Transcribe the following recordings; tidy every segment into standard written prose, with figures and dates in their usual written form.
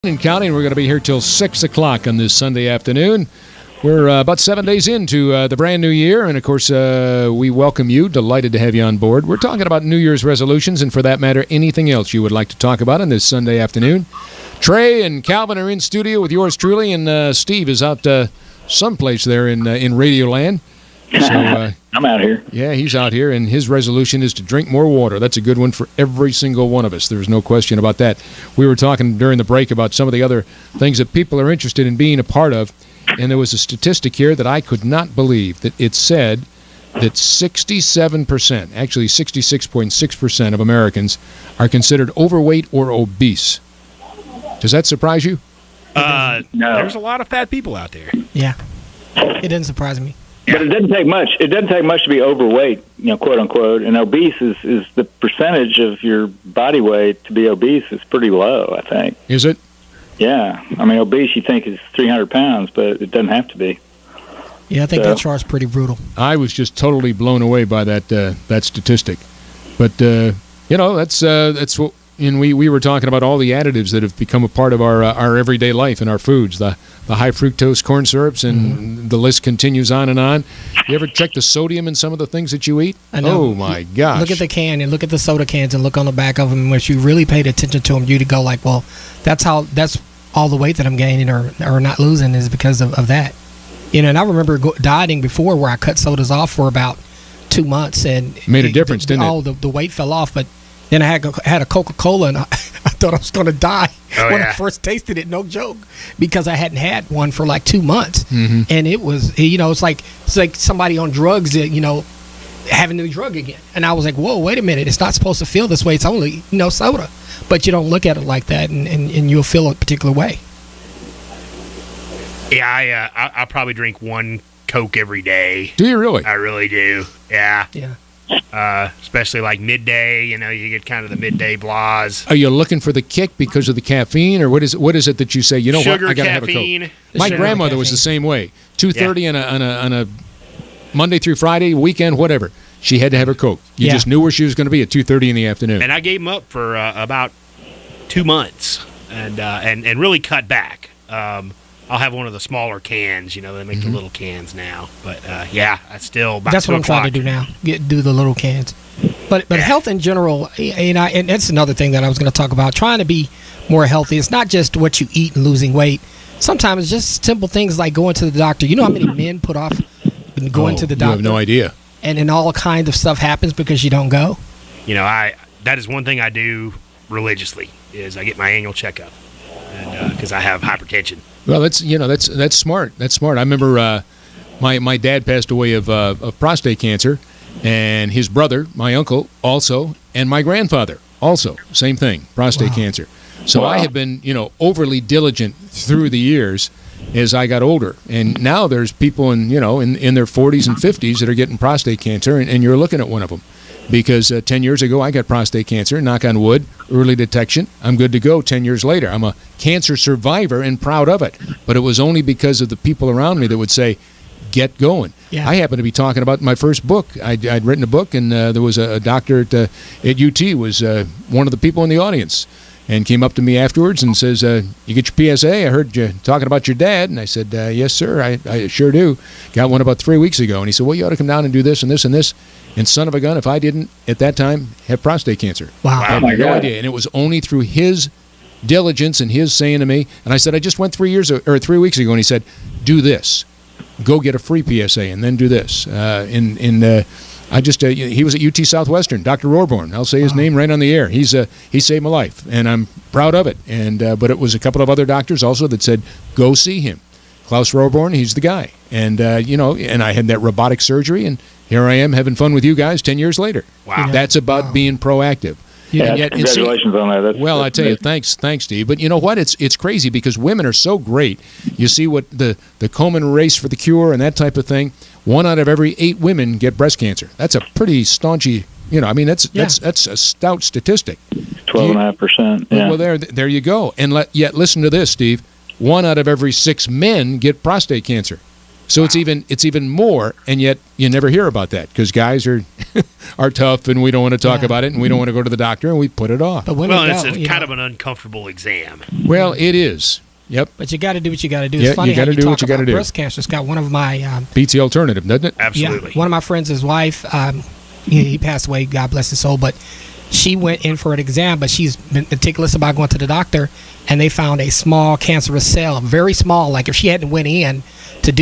and counting. We're going to be here till 6 o'clock on this Sunday afternoon. We're about 7 days into the brand new year, and of course, we welcome you. Delighted to have you on board. We're talking about New Year's resolutions, and for that matter, anything else you would like to talk about on this Sunday afternoon. Trey and Calvin are in studio with yours truly, and Steve is out someplace there in Radio Land. So, I'm out here. Yeah, he's out here, and his resolution is to drink more water. That's a good one for every single one of us. There's no question about that. We were talking during the break about some of the other things that people are interested in being a part of, and there was a statistic here that I could not believe, that it said that 67%, actually 66.6% of Americans are considered overweight or obese. Does that surprise you? No. There's a lot of fat people out there. Yeah. It didn't surprise me. But it doesn't take much. It doesn't take much to be overweight, quote unquote. And obese is the percentage of your body weight to be obese is pretty low, I think. Is it? Yeah. I mean, obese you think is 300 pounds, but it doesn't have to be. Yeah, I think that chart's pretty brutal. I was just totally blown away by that statistic. But that's what. And we were talking about all the additives that have become a part of our everyday life and our foods, the high fructose corn syrups, and the list continues on and on. You ever check the sodium in some of the things that you eat? I know. Oh, my gosh. Look at the can and look at the soda cans and look on the back of them. If you really paid attention to them, you'd go like, well, that's all the weight that I'm gaining or not losing is because of that. And I remember dieting before where I cut sodas off for about 2 months. And made a difference, didn't it? The weight fell off, but then I had a Coca-Cola, and I thought I was going to die when I first tasted it. No joke, because I hadn't had one for like 2 months, and it was, it's like somebody on drugs, having a drug again. And I was like, whoa, wait a minute, it's not supposed to feel this way. It's only soda, but you don't look at it like that, and you'll feel a particular way. Yeah, I'll probably drink one Coke every day. Do you really? I really do. Yeah. Yeah. Especially like midday, you get kind of the midday blahs. Are you looking for the kick because of the caffeine, or what is it that you say, Sugar, what, I got to have a Coke? My grandmother was the same way. 2:30 on a Monday through Friday, weekend, whatever. She had to have her Coke. You just knew where she was going to be at 2:30 in the afternoon. And I gave them up for about 2 months and really cut back. I'll have one of the smaller cans, they make the little cans now. But, I still about That's 2 what I'm trying to do now, do the little cans. But health in general, and that's another thing that I was going to talk about, trying to be more healthy. It's not just what you eat and losing weight. Sometimes it's just simple things like going to the doctor. You know how many men put off going to the doctor? You have no idea. And all kinds of stuff happens because you don't go? That is one thing I do religiously, is I get my annual checkup, because I have hypertension. Well, that's smart. That's smart. I remember my dad passed away of prostate cancer, and his brother, my uncle, also, and my grandfather also, same thing, prostate cancer. So I have been, overly diligent through the years as I got older, and now there's people in their 40s and 50s that are getting prostate cancer, and you're looking at one of them. Because 10 years ago, I got prostate cancer, knock on wood, early detection. I'm good to go 10 years later. I'm a cancer survivor and proud of it. But it was only because of the people around me that would say, get going. Yeah. I happened to be talking about my first book. I'd written a book, and there was a doctor at UT, was one of the people in the audience, and came up to me afterwards and says, you get your PSA? I heard you talking about your dad. And I said, yes, sir, I sure do. Got one about 3 weeks ago. And he said, well, you ought to come down and do this and this and this. And son of a gun, if I didn't, at that time, have prostate cancer. Wow. I had no idea. And it was only through his diligence and his saying to me, and I said, I just went 3 weeks ago, and he said, do this. Go get a free PSA and then do this. He was at UT Southwestern, Dr. Rohrborn. I'll say his name right on the air. He saved my life, and I'm proud of it. And but it was a couple of other doctors also that said, go see him. Klaus Rohrborn, he's the guy. And, and I had that robotic surgery, and here I am having fun with you guys 10 years later. Wow. That's about being proactive. Yeah, congratulations on that. Well, I tell you, thanks, Steve. But you know what? It's crazy because women are so great. You see what the Komen race for the cure and that type of thing. 1 out of every 8 women get breast cancer. That's a pretty staunchy, that's a stout statistic. 12.5%. Yeah. Well, there you go. And yet, listen to this, Steve. 1 out of every 6 men get prostate cancer. So it's even more, and yet you never hear about that because guys are are tough, and we don't want to talk about it, and we don't want to go to the doctor, and we put it off. But women it's kind of an uncomfortable exam. Well, it is. Yep. But you got to do what you got to do. Yeah, It's funny you got how to you do what talk you got to about do. breast cancer. Scott, one of my Beats the alternative, doesn't it? Absolutely. one of my friends, his wife, he passed away. God bless his soul. But she went in for an exam, but she's been meticulous about going to the doctor, and they found a small cancerous cell, very small. Like if she hadn't went in to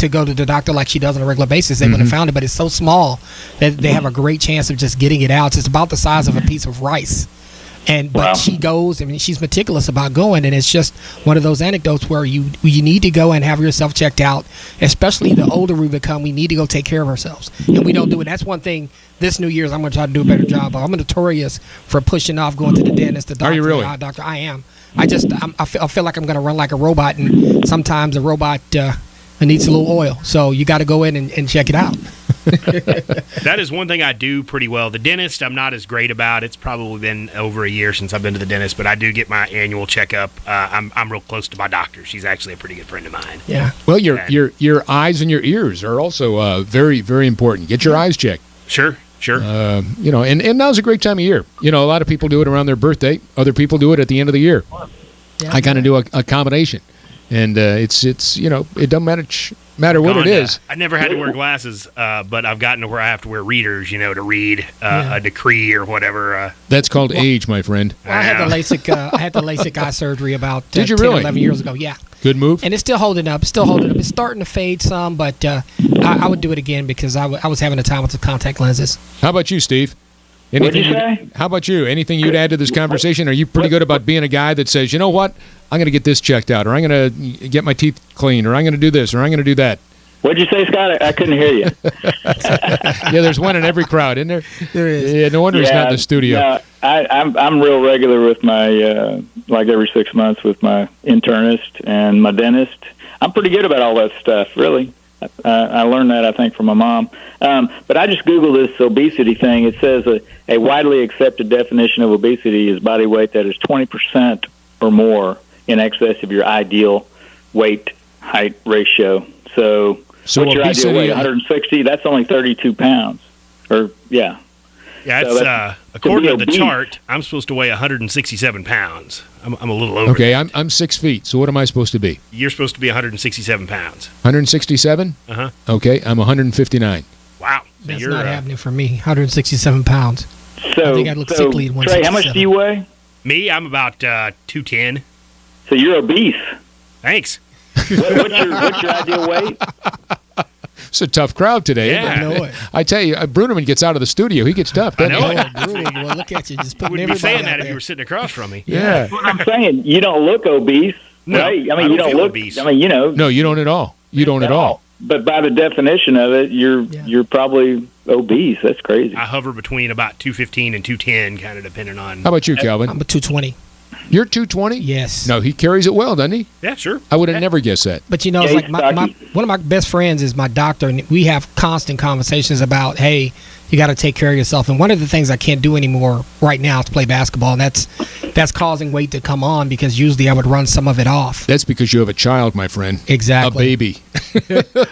go to the doctor like she does on a regular basis, they would have found it. But it's so small that they have a great chance of just getting it out. It's about the size of a piece of rice. But she goes. I mean, she's meticulous about going, and it's just one of those anecdotes where you need to go and have yourself checked out. Especially the older we become, we need to go take care of ourselves, and we don't do it. That's one thing. This New Year's, I'm going to try to do a better job. I'm notorious for pushing off going to the dentist, the doctor. Are you really? Doctor, I am. I feel like I'm going to run like a robot, and sometimes a robot needs a little oil. So you got to go in and check it out. That is one thing I do pretty well. The dentist, I'm not as great about. It's probably been over a year since I've been to the dentist, but I do get my annual checkup. I'm real close to my doctor. She's actually a pretty good friend of mine. Yeah. Well, your eyes and your ears are also very, very important. Get your eyes checked. Sure. And now's a great time of year. A lot of people do it around their birthday. Other people do it at the end of the year. Yeah. I kind of do a combination, and it doesn't matter what it is. I never had to wear glasses, but I've gotten to where I have to wear readers, to read a decree or whatever. That's called age, my friend. Well, I had the LASIK eye surgery about Did you 10, really? 11 years ago. Yeah. Good move. And it's still holding up. It's starting to fade some, but I would do it again because I was having a time with the contact lenses. How about you, Steve? What'd you say? How about you? Anything you'd add to this conversation? Are you pretty good about being a guy that says, you know what, I'm going to get this checked out, or I'm going to get my teeth cleaned, or I'm going to do this, or I'm going to do that? What'd you say, Scott? I couldn't hear you. Yeah, there's one in every crowd, isn't there? There is. Yeah, no wonder he's not in the studio. No, I'm real regular with my like every 6 months with my internist and my dentist. I'm pretty good about all that stuff, really. I learned that, I think, from my mom. But I just Googled this obesity thing. It says a widely accepted definition of obesity is body weight that is 20% or more in excess of your ideal weight-height ratio. So what's your ideal weight? 160? That's only 32 pounds. Yeah, it's according to the chart, I'm supposed to weigh 167 pounds. I'm a little over. Okay, I'm 6 feet, so what am I supposed to be? You're supposed to be 167 pounds. 167? Uh-huh. Okay, I'm 159. Wow. So That's not happening for me. 167 pounds. So, I think I'd look sickly at 167. Trey, how much do you weigh? Me, I'm about 210. So you're obese. Thanks. What's your ideal weight? It's a tough crowd today. Yeah. I know it. I tell you, Bruneman gets out of the studio. He gets tough, doesn't I he? know. Brutal. Well, look at you, just putting Wouldn't be everybody saying out that if there. you were sitting across from me. Yeah. That's what I'm saying. You don't look obese, No, right? I You don't don't feel look obese. I mean, No, you don't at all. You don't at all. But by the definition of it, you're probably obese. That's crazy. I hover between about 215 and 210, kind of depending on. How about you, Calvin? I'm a 220. You're 220? Yes. No, he carries it well, doesn't he? Yeah, sure. I would have never guessed that. But it's Yeah, like he's my stocky. one of my best friends is my doctor, and we have constant conversations about, hey, you got to take care of yourself. And one of the things I can't do anymore right now is play basketball, and that's causing weight to come on because usually I would run some of it off. That's because you have a child, my friend. Exactly. A baby.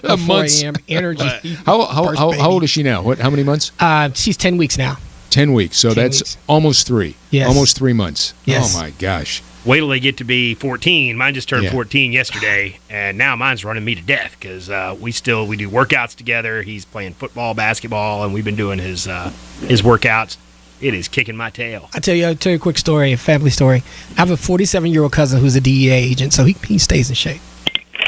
A 4 month. a.m. energy. How old is she now? How many months? She's 10 weeks now. 10 weeks. So 10 that's weeks. almost 3. Yes. Almost 3 months. Yes. Oh, my gosh. Wait till they get to be 14. Mine just turned Yeah. 14 yesterday, and now mine's running me to death because we do workouts together. He's playing football, basketball, and we've been doing his workouts. It is kicking my tail. I'll tell you a quick story, a family story. I have a 47-year-old cousin who's a DEA agent, so he stays in shape.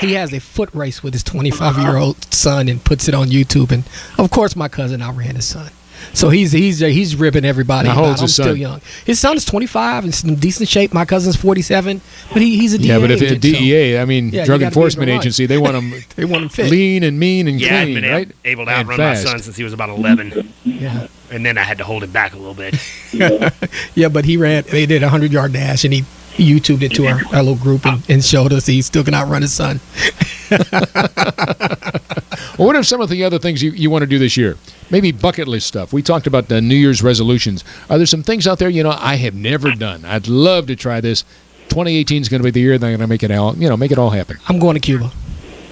He has a foot race with his 25-year-old son and puts it on YouTube, and of course my cousin outran his son. So he's ripping everybody. Now, how old's I'm his son? still young. His son is 25 and in decent shape. My cousin's 47, but he's a DEA Yeah, but if agent. a DEA, I mean, Yeah, you Drug gotta be Enforcement able to run. Agency, they want them they want him fit. lean and mean and Yeah, I've clean, been right? able to And outrun my fast. son since he was about 11, Yeah. and then I had to hold him back a little bit. Yeah, but they did a 100-yard dash, and he YouTubed it to our little group and showed us he still can outrun his son. Well, what are some of the other things you want to do this year? Maybe bucket list stuff. We talked about the New Year's resolutions. Are there some things out there, I have never done? I'd love to try this. 2018 is going to be the year that I'm going to make it all happen. I'm going to Cuba.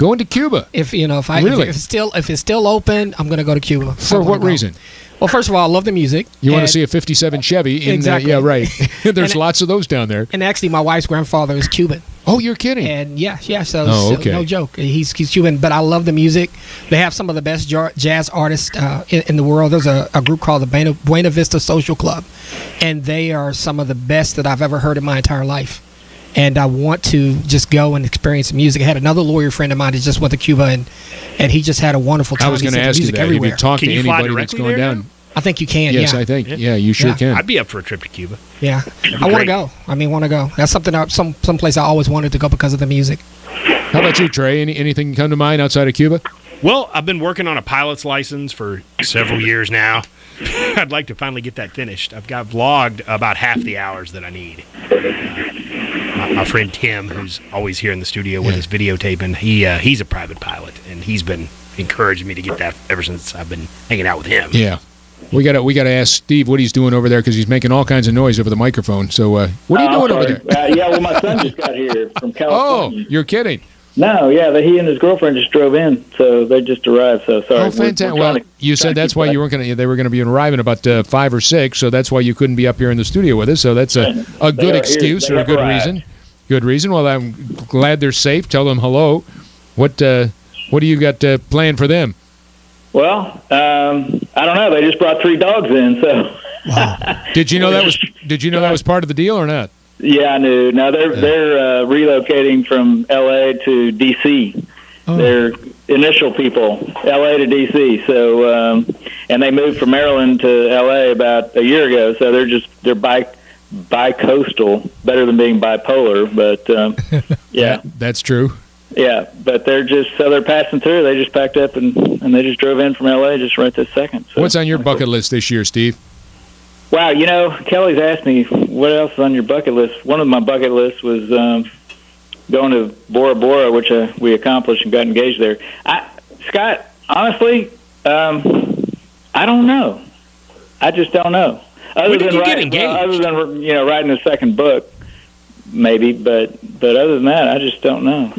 Going to Cuba? If Really? if it's still open, I'm going to go to Cuba. For what reason? Well, first of all, I love the music. You want to see a 57 Chevy? Exactly. Yeah, right. There's lots of those down there. And actually, my wife's grandfather is Cuban. Oh, you're kidding? And yeah. So, okay. No joke. He's Cuban, but I love the music. They have some of the best jazz artists in the world. There's a group called the Buena Vista Social Club, and they are some of the best that I've ever heard in my entire life. And I want to just go and experience the music. I had another lawyer friend of mine that just went to Cuba, and he just had a wonderful time. I was going to ask you that. Everywhere. Have you talked to anybody that's going down? I think you can. Yes, yeah. I think. Yeah, you sure can. I'd be up for a trip to Cuba. Yeah, I want to go. Want to go. That's something. Some place I always wanted to go because of the music. How about you, Trey? Anything come to mind outside of Cuba? Well, I've been working on a pilot's license for several years now. I'd like to finally get that finished. I've got vlogged about half the hours that I need. My friend Tim, who's always here in the studio with us videotaping, he's a private pilot, and he's been encouraging me to get that ever since I've been hanging out with him. Yeah. We got to ask Steve what he's doing over there because he's making all kinds of noise over the microphone. So what are you doing over there? Well, my son just got here from California. Oh, you're kidding. No, yeah, he and his girlfriend just drove in, so they just arrived. So sorry. Oh, fantastic! Well, you said that's why you weren't going to. They were going to be arriving about 5 or 6, so that's why you couldn't be up here in the studio with us. So that's a good excuse or a good reason. Good reason. Well, I'm glad they're safe. Tell them hello. What do you got planned for them? Well, I don't know. They just brought 3 dogs in, so. Wow. Did you know that was part of the deal or not? Yeah, I knew. Now they're relocating from L.A. to D.C. Oh. They're initial people, L.A. to D.C. So, and they moved from Maryland to L.A. about a year ago. So they're bi-coastal, better than being bipolar. But yeah, that's true. Yeah, but they're passing through. They just packed up and they just drove in from L.A. just right this second. So. What's on your bucket list this year, Steve? Wow, Kelly's asked me what else is on your bucket list. One of my bucket lists was going to Bora Bora, which we accomplished and got engaged there. Scott, honestly, I don't know. I just don't know. When did you get engaged? Other than writing a second book, maybe, but other than that, I just don't know.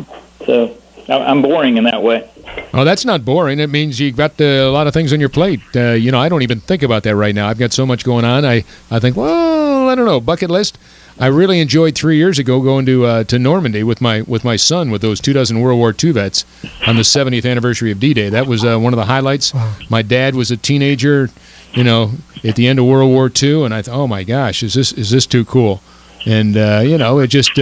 So I'm boring in that way. Oh, that's not boring. It means you've got a lot of things on your plate. I don't even think about that right now. I've got so much going on. I think, well, I don't know, bucket list. I really enjoyed 3 years ago going to Normandy with my son with those 24 World War II vets on the 70th anniversary of D-Day. That was one of the highlights. Wow. My dad was a teenager, at the end of World War II, and I thought, oh my gosh, is this too cool? And it just.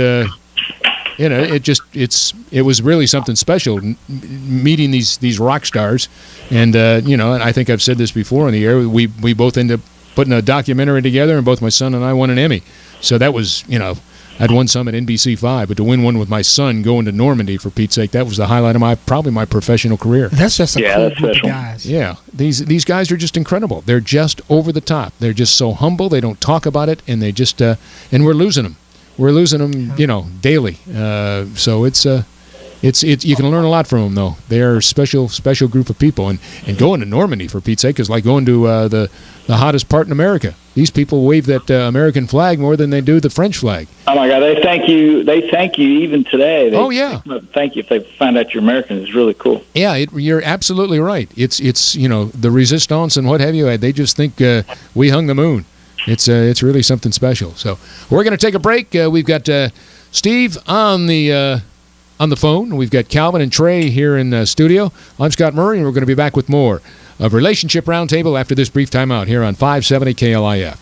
It was really something special meeting these rock stars, and and I think I've said this before on the air. We both ended up putting a documentary together, and both my son and I won an Emmy. So that was I'd won some at NBC5, but to win one with my son going to Normandy, for Pete's sake, that was the highlight of probably my professional career. That's just a cool group of guys. Yeah, these guys are just incredible. They're just over the top. They're just so humble. They don't talk about it, and they just and we're losing them. We're losing them, daily. So it's you can learn a lot from them, though. They're a special group of people. And going to Normandy, for Pete's sake, is like going to the hottest part in America. These people wave that American flag more than they do the French flag. Oh my God, they thank you. They thank you even today. Yeah. Thank you if they find out you're American. It's really cool. Yeah, you're absolutely right. It's the resistance and what have you. They just think we hung the moon. It's really something special. So we're going to take a break. We've got Steve on the phone. We've got Calvin and Trey here in the studio. I'm Scott Murray, and we're going to be back with more of Relationship Roundtable after this brief timeout here on 570 KLIF.